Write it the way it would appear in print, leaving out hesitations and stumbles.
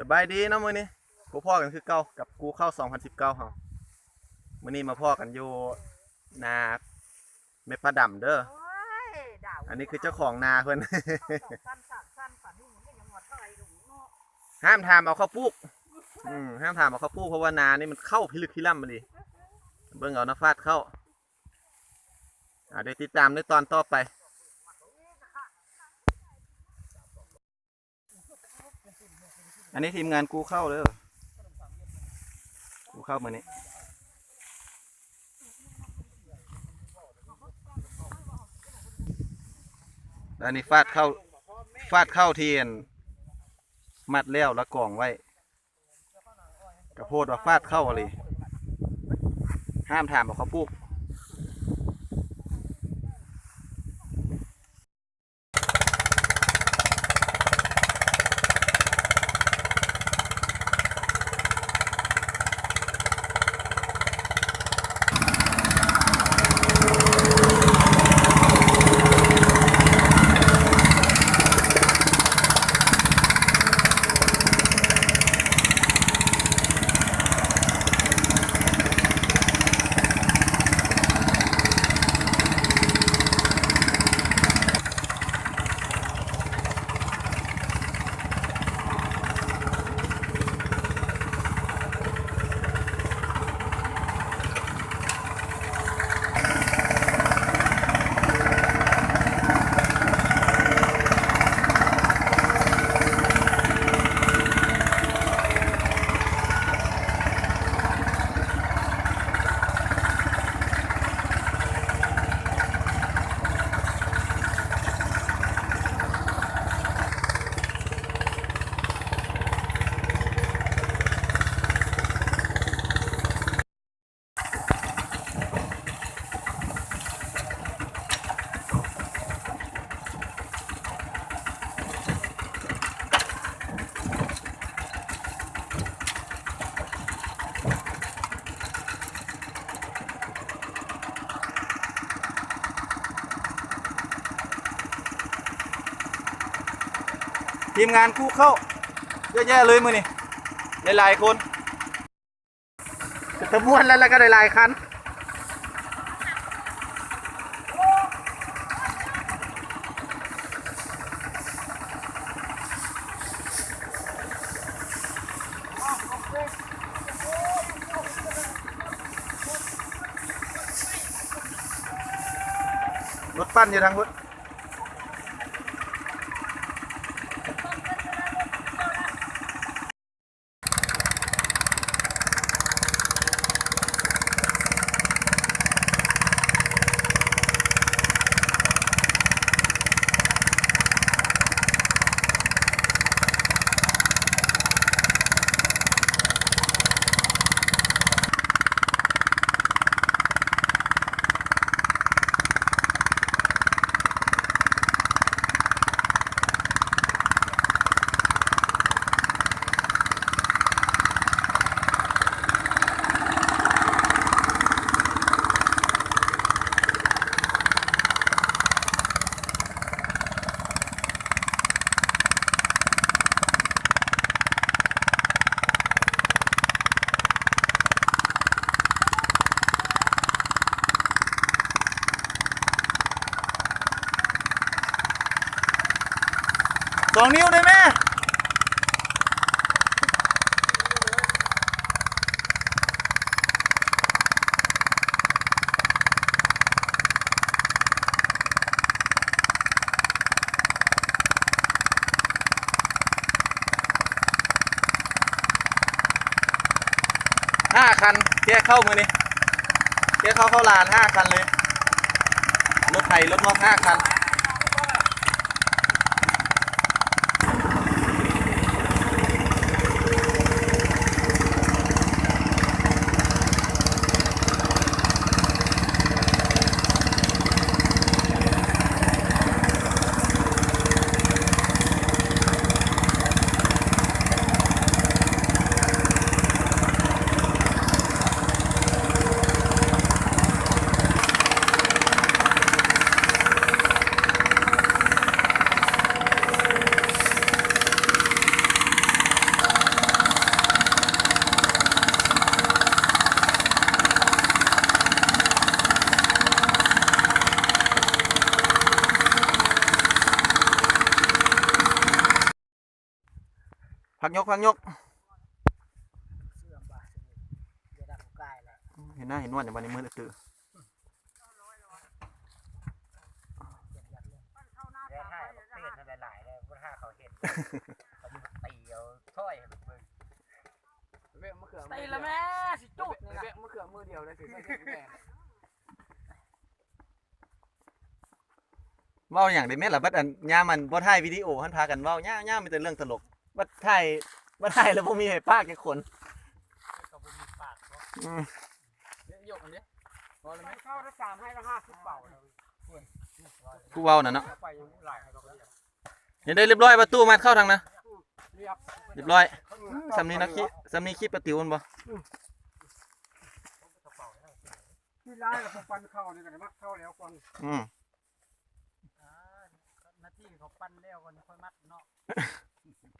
สบายดีเนาะมื้อนี้กูพ่อกันคือเก่ากับกูเข้า2019เฮามื้อนี้มาพ่อกันอยู่นาแม่ปลาดำเด้ออันนี้คือเจ้าของนาเพิ่น ห้ามถามเอาข้าวปลูกห้ามถามเอาข้าวปลูกเพราะว่านานี่มันเข้าพิลึกพิลั่มมาดิเบิ่งเอานะฟาดเข้าเดี๋ยวติดตามในตอนต่อไปอันนี้ทีมงานกูเข้าเลยกูเข้ามานี่อันนี้ฟาดเข้าเทียนมัดแล้วกองไว้กระโพดว่าฟาดเข้าอะไรห้ามถามเอาเขาปลูกทีมงานคู่เข้าเยอะแยะเลยมือนี่หลายคนจะม้วนแล้วก็หลายคันรถปั้นอยู่ทางรถ2 นิ้วได้ไหม5 คันแกเข้ามือนี่แกเข้าลาน5 คันเลยรถไถรถนอก5 คัน กยก เสื่อมบ่าเดี๋ยวดับกายแหละ เห็นหน้าเห็นนวลอย่างวันนี้มือตื่น เดี๋ยวถ้าเต้นนั่นหลายๆเลยว่าถ้าเขาเห็นเขาจะตีเอาถ้อยมึง เวะมะเขือ ตีละแม่สิจุดนี่นะ เวะมะเขือมือเดียวเลยถือใส่แม่ เว้าอย่างได้แม่นล่ะบัดอันย่ามมันบ่ถ่ายวิดีโอหันพากันเว้าย่ามีแต่เรื่องตลกบัดถ่ายแล้วบ่มีให้ปากแค่คน ก็บ่มีปากเนาะ อืม ยกอันนี้พอแล้วไหม เข้าได้3ให้ละ50เป่าเลย ผู้เว้าน่ะเนาะ ไปยังหลายดอกเลย เห็นได้เรียบร้อยประตูมัดเข้าทางนะ เรียบ เรียบร้อยสำนี้นะคิสำนี้คิดประติวมันบ่ ที่ร้านเราปั้นเข้านี่กันมักเข้าแล้วก่อน อืม หน้าที่เขาปั้นแล้วก่อนค่อยมัดเนาะ